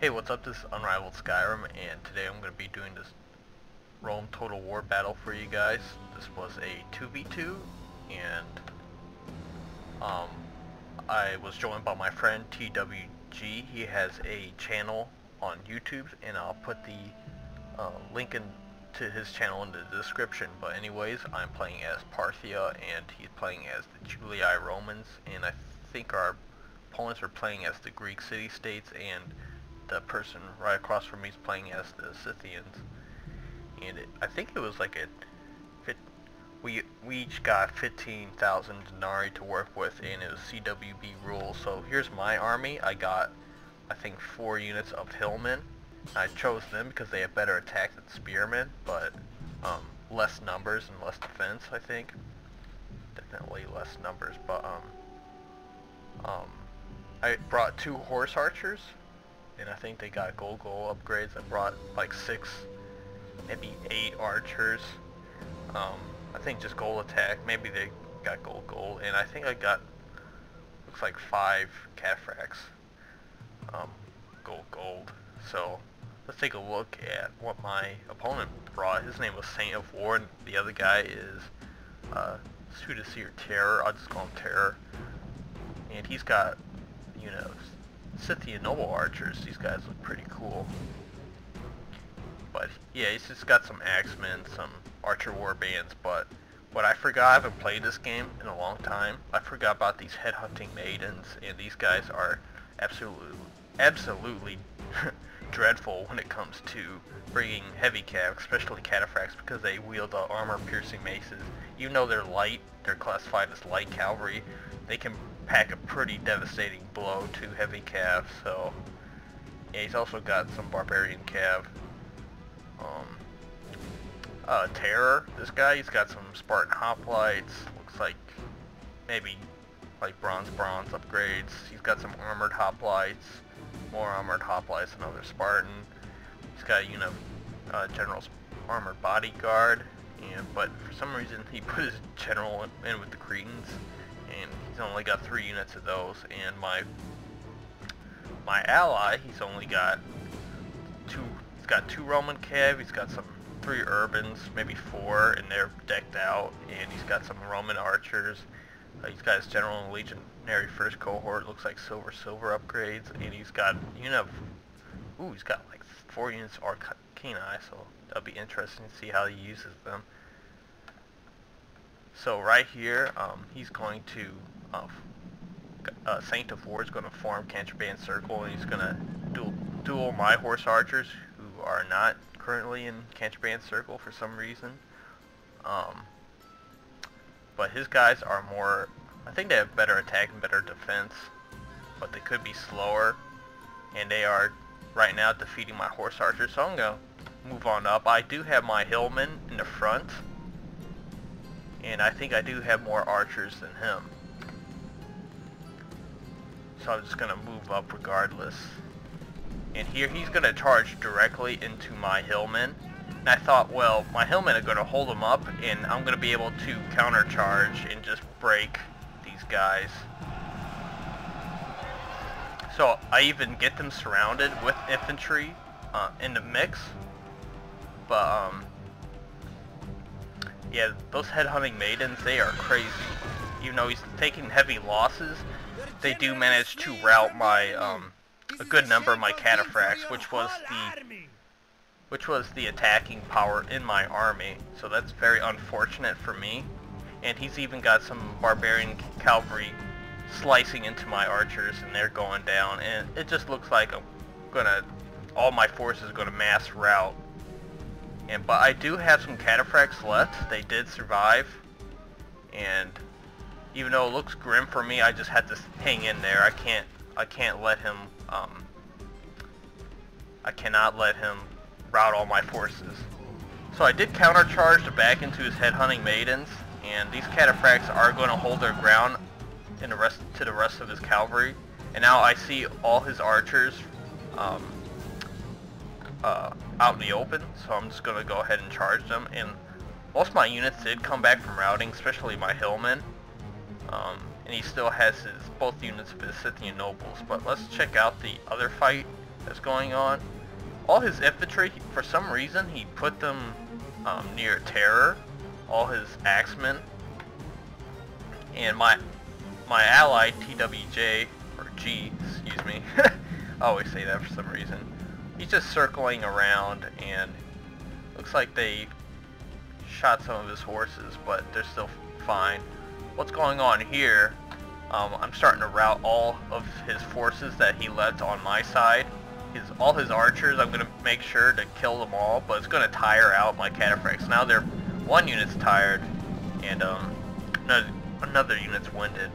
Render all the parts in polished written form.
Hey, what's up? This is UnrivaledSkyrim, and today I'm going to be doing this Rome Total War battle for you guys. This was a 2v2, and I was joined by my friend TWG. He has a channel on YouTube, and I'll put the link to his channel in the description. But anyways, I'm playing as Parthia, and he's playing as the Julii Romans, and I think our opponents are playing as the Greek city-states, and the person right across from me is playing as the Scythians. And I think it was like we each got 15,000 denarii to work with, and it was CWB rules. So here's my army. I got, I think, 4 units of hillmen. I chose them because they have better attack than spearmen, but less numbers and less defense, I think. Definitely less numbers, but I brought 2 horse archers, and I think they got gold upgrades. I brought like 6, maybe 8 archers. I think just gold attack. Maybe they got gold, and I think I got, looks like 5 cataphracts. Gold. So let's take a look at what my opponent brought. His name was Saint of War, and the other guy is Sudasir Terror. I'll just call him Terror. And he's got, you know, Scythian noble archers. These guys look pretty cool. But yeah, he's just got some axemen, some archer war bands. But what I forgot, I haven't played this game in a long time. I forgot about these headhunting maidens, and these guys are absolutely dreadful when it comes to bringing heavy cav, especially cataphracts, because they wield armor-piercing maces. Even though they're light, they're classified as light cavalry, they can pack a pretty devastating blow to heavy cav. So yeah, he's also got some barbarian cav. Terror, this guy, he's got some Spartan hoplites, looks like maybe like bronze upgrades. He's got some armored hoplites, more armored hoplites, another Spartan. He's got a unit of general's armored bodyguard, but for some reason he put his general in with the Cretans, and he's only got 3 units of those. And my ally, he's only got 2. He's got 2 Roman cav. He's got some 3 urbans, maybe 4, and they're decked out. And he's got some Roman archers. He's got his general and legionary first cohort. Looks like silver upgrades, and he's got he's got like 4 units of arcani. So that'll be interesting to see how he uses them. So right here, he's going to Saint of War is going to form contraband circle, and he's going to duel my horse archers, who are not currently in contraband circle for some reason. But his guys are more, I think they have better attack and better defense, but they could be slower, and they are right now defeating my horse archers. So I'm going to move on up. I do have my hillmen in the front, and I think I do have more archers than him. So I'm just going to move up regardless. And here he's going to charge directly into my hillmen. And I thought, well, my hillmen are going to hold him up, and I'm going to be able to countercharge and just break these guys. So I even get them surrounded with infantry in the mix. But yeah, those headhunting maidens, they are crazy. Even though he's taking heavy losses, they do manage to rout my a good number of my cataphracts, which was the attacking power in my army. So that's very unfortunate for me. And he's even got some barbarian cavalry slicing into my archers, and they're going down. And it just looks like all my forces are gonna mass rout. But I do have some cataphracts left. They did survive, and even though it looks grim for me, I just had to hang in there. I can't let him. I cannot let him rout all my forces. So I did countercharge to back into his headhunting maidens, and these cataphracts are going to hold their ground to the rest of his cavalry. And now I see all his archers out in the open, so I'm just going to go ahead and charge them. And most of my units did come back from routing, especially my hillmen. And he still has both units of his Scythian nobles. But let's check out the other fight that's going on. All his infantry, for some reason, he put them near Terror. All his axemen. And my ally, TWJ, or G, excuse me, I always say that for some reason. He's just circling around, and looks like they shot some of his horses, but they're still fine. What's going on here, I'm starting to rout all of his forces that he left on my side. All his archers, I'm going to make sure to kill them all, but it's going to tire out my cataphracts. Now one unit's tired, and another unit's winded,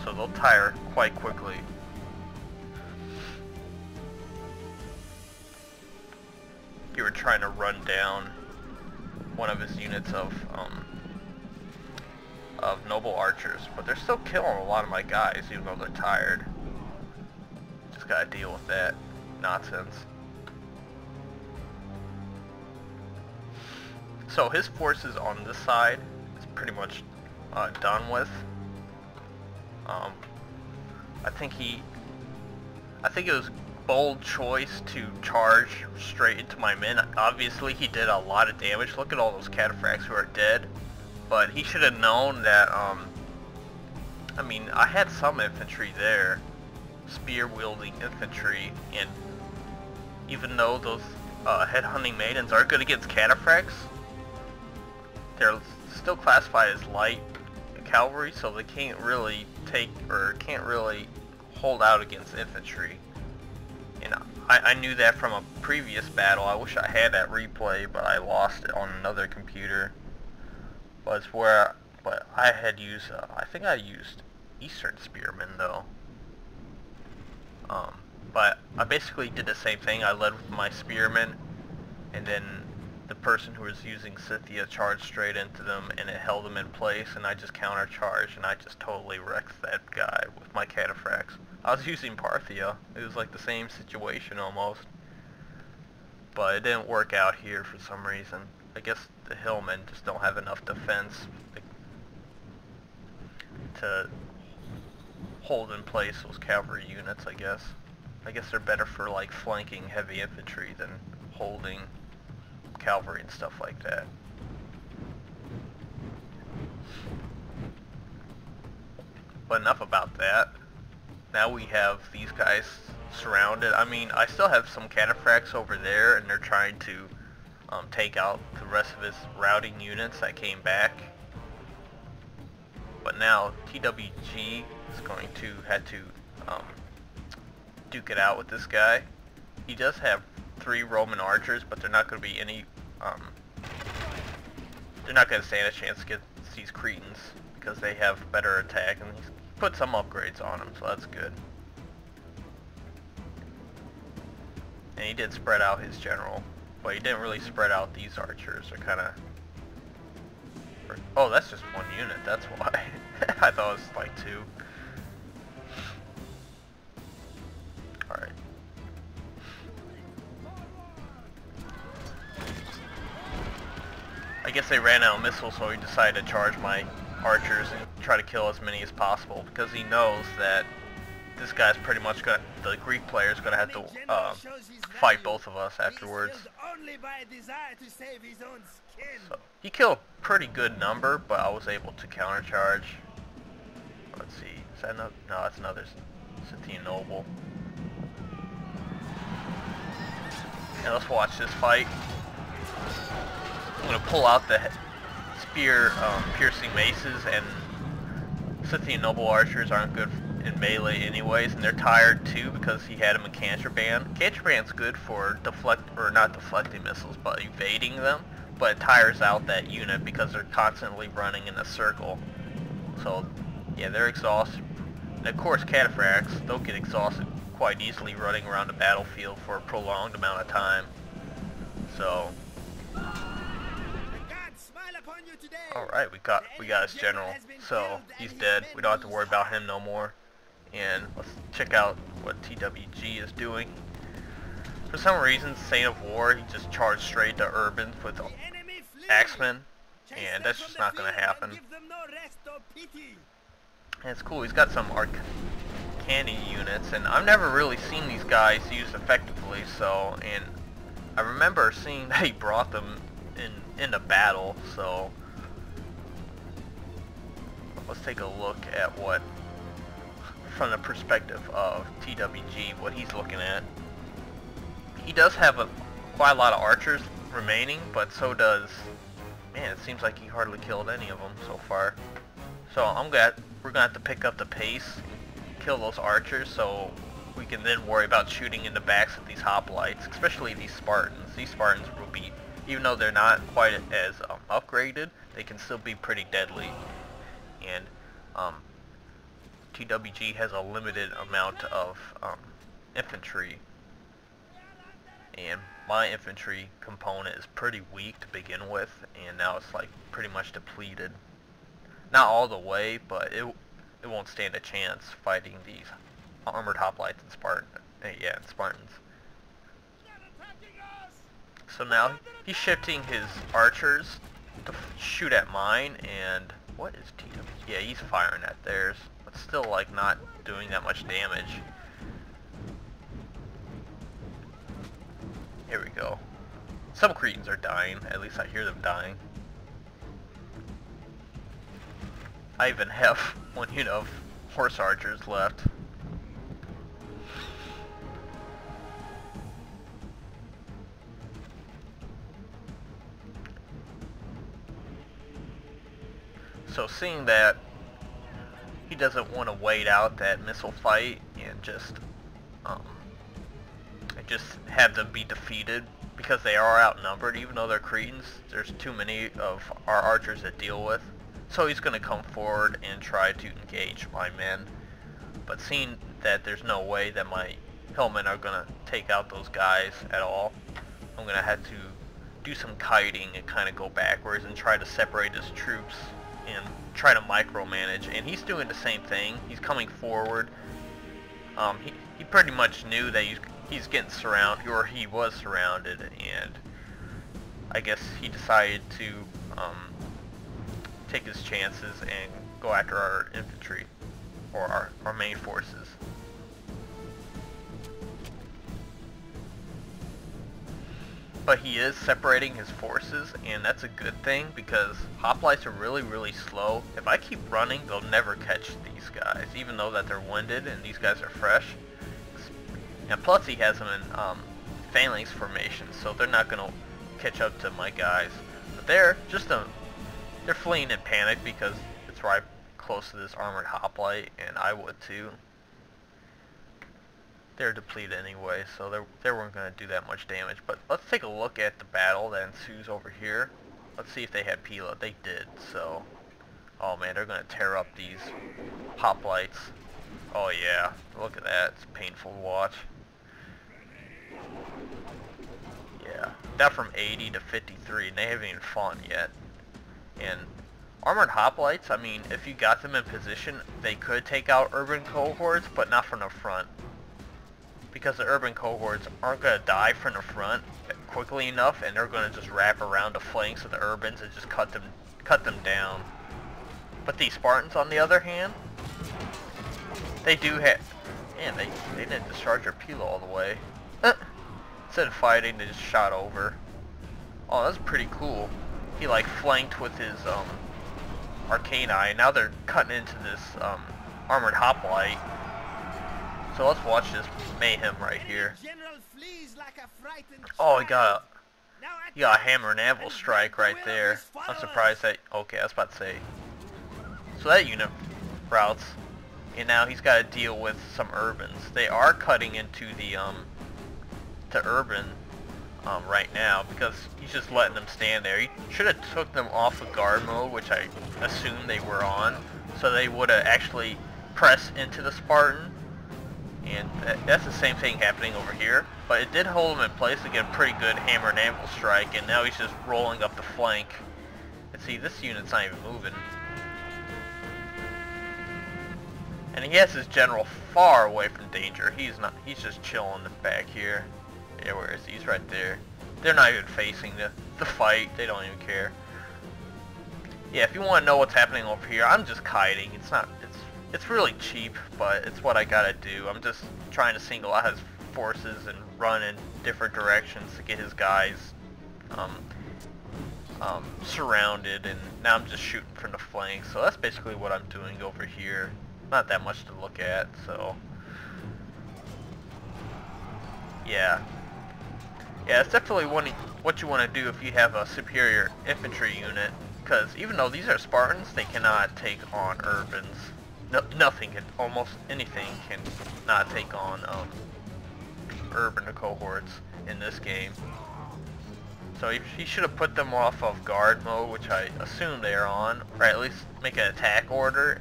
so they'll tire quite quickly. You were trying to run down one of his units of noble archers, but they're still killing a lot of my guys, even though they're tired. Just gotta deal with that nonsense. So his forces on this side is pretty much done with. I think it was bold choice to charge straight into my men. Obviously he did a lot of damage. Look at all those cataphracts who are dead. But he should have known that, I mean, I had some infantry there, spear-wielding infantry, and even though those headhunting maidens are good against cataphracts, they're still classified as light cavalry, so they can't really hold out against infantry. And I knew that from a previous battle. I wish I had that replay, but I lost it on another computer. But I had used, I think I used Eastern Spearmen though. But I basically did the same thing. I led with my Spearmen, and then the person who was using Scythia charged straight into them, and it held them in place, and I just counter-charged, and I just totally wrecked that guy with my cataphracts. I was using Parthia. It was like the same situation almost. But it didn't work out here for some reason. I guess the hillmen just don't have enough defense to hold in place those cavalry units, I guess. I guess they're better for like flanking heavy infantry than holding cavalry and stuff like that. But enough about that. Now we have these guys surrounded. I mean, I still have some cataphracts over there, and they're trying to take out the rest of his routing units that came back. But now TWG is going to have to duke it out with this guy. He does have 3 Roman archers, but they're not going to be any. They're not going to stand a chance against these Cretans because they have better attack, and he's put some upgrades on them, so that's good. And he did spread out his general, but he didn't really spread out these archers. They're kind of... Oh, that's just 1 unit, that's why. I thought it was like 2. Alright. I guess they ran out of missiles, so he decided to charge my archers and try to kill as many as possible, because he knows that this guy's pretty much gonna, the Greek player's gonna have to fight both of us afterwards. So he killed a pretty good number, but I was able to countercharge. Let's see, is that no? No, that's another Scythian noble. And let's watch this fight. I'm gonna pull out the spear piercing maces, and Scythian noble archers aren't good in melee anyways, and they're tired too because he had him in Cantraband. Cantraband's good for not deflecting missiles, but evading them, but it tires out that unit because they're constantly running in a circle. So yeah, they're exhausted. And of course cataphracts, they'll get exhausted quite easily running around the battlefield for a prolonged amount of time. So alright, we got his general, so he's dead. We don't have to worry about him no more. And let's check out what TWG is doing. For some reason, Saint of War, he just charged straight to Urbans with axemen, and that's just not going to happen. And it's cool, he's got some candy units, and I've never really seen these guys used effectively. So, and I remember seeing that he brought them in a battle. So let's take a look at what, from the perspective of TWG, what he's looking at. He does have quite a lot of archers remaining, but so does, man, it seems like he hardly killed any of them so far. So we're gonna have to pick up the pace, kill those archers, so we can then worry about shooting in the backs of these hoplites, especially these Spartans. These Spartans will be, even though they're not quite as upgraded, they can still be pretty deadly. And TWG has a limited amount of infantry, and my infantry component is pretty weak to begin with, and now it's like pretty much depleted. Not all the way, but it won't stand a chance fighting these armored hoplites and Spartans. So now he's shifting his archers to shoot at mine, and what is TWG? Yeah, he's firing at theirs, but still like not doing that much damage. Here we go. Some Cretans are dying, at least I hear them dying. I even have one unit of horse archers left. So seeing that he doesn't want to wait out that missile fight and just have them be defeated, because they are outnumbered, even though they're Cretans, there's too many of our archers to deal with. So he's going to come forward and try to engage my men. But seeing that there's no way that my hillmen are going to take out those guys at all, I'm going to have to do some kiting and kind of go backwards and try to separate his troops and try to micromanage. And he's doing the same thing. He's coming forward. He pretty much knew that he's getting surrounded, or he was surrounded, and I guess he decided to take his chances and go after our infantry, or our main forces. But he is separating his forces, and that's a good thing, because hoplites are really, really slow. If I keep running, they'll never catch these guys, even though that they're winded and these guys are fresh. And plus he has them in phalanx formation, so they're not going to catch up to my guys. But they're fleeing in panic because it's right close to this armored hoplite, and I would too. They're depleted anyway, so they weren't going to do that much damage. But let's take a look at the battle that ensues over here. Let's see if they had Pila. They did, so... Oh man, they're going to tear up these hoplites. Oh yeah, look at that. It's painful to watch. Yeah, down from 80 to 53, and they haven't even fought yet. And armored hoplites, I mean, if you got them in position, they could take out urban cohorts, but not from the front. Because the urban cohorts aren't going to die from the front quickly enough, and they're going to just wrap around the flanks of the urbans and just cut them down. But these Spartans, on the other hand, they do have... Man, they didn't discharge their Pila all the way. Instead of fighting, they just shot over. Oh, that's pretty cool. He like flanked with his Arcani, and now they're cutting into this armored hoplite. So let's watch this mayhem right here. Oh, he got a hammer and anvil strike right there. I'm surprised that... Okay, I was about to say. So that unit routes, and now he's got to deal with some urbans. They are cutting into the urban right now, because he's just letting them stand there. He should have took them off of guard mode, which I assume they were on, so they would have actually pressed into the Spartan. And that's the same thing happening over here, but it did hold him in place to get a pretty good hammer and anvil strike, and now he's just rolling up the flank. And see, this unit's not even moving. And he has his general far away from danger. He's just chilling back here. Yeah, where is he? He's right there. They're not even facing the fight. They don't even care. Yeah, if you want to know what's happening over here, I'm just kiting. it's really cheap, but it's what I gotta do. I'm just trying to single out his forces and run in different directions to get his guys surrounded, and now I'm just shooting from the flank. So that's basically what I'm doing over here. Not that much to look at, so yeah, it's definitely what you want to do if you have a superior infantry unit, because even though these are Spartans, they cannot take on urbans. Nothing can, almost anything can not take on urban cohorts in this game. So he should have put them off of guard mode, which I assume they are on, or at least make an attack order,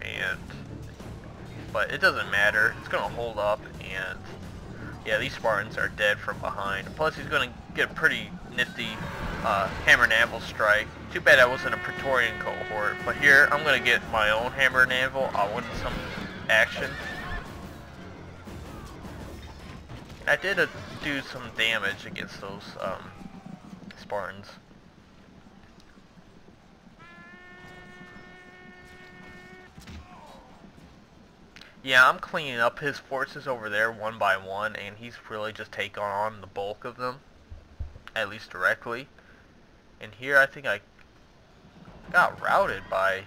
but it doesn't matter. It's going to hold up, and yeah, these Spartans are dead from behind. Plus he's going to get a pretty nifty hammer and anvil strike. Too bad I wasn't a Praetorian cohort, but here I'm going to get my own hammer and anvil. I'll win some action. I did do some damage against those Spartans. Yeah, I'm cleaning up his forces over there one by one, and he's really just taking on the bulk of them, at least directly. And here I think I got routed by,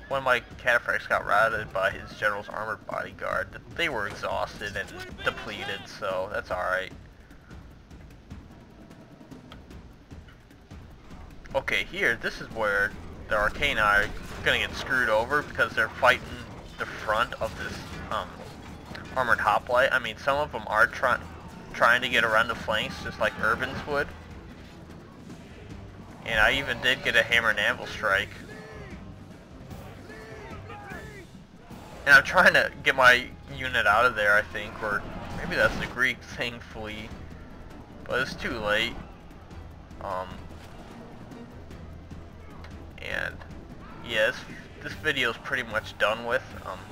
one of my cataphracts got routed by his general's armored bodyguard. They were exhausted and depleted, so that's alright. Okay, here, this is where the Arcani are gonna get screwed over, because they're fighting the front of this armored hoplite. I mean, some of them are trying to get around the flanks, just like urbans would. And I even did get a hammer and anvil strike. And I'm trying to get my unit out of there, I think, or maybe that's the Greek saying flee, but it's too late. And yeah, this video is pretty much done with.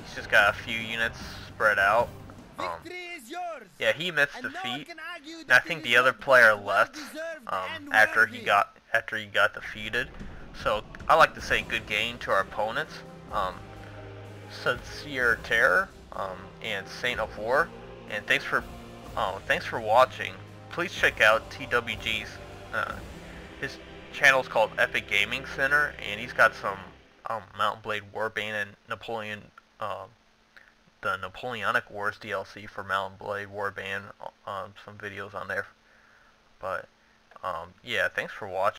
He's just got a few units spread out. Yeah, he missed defeat, and I think the other player left after he got defeated. So I like to say good game to our opponents. Sincere Terror and Saint of War, and thanks for watching. Please check out TWG's his channel's called Epic Gaming Center, and he's got some Mount Blade Warband and Napoleon the Napoleonic Wars DLC for Mount Blade Warband, some videos on there. But yeah, thanks for watching.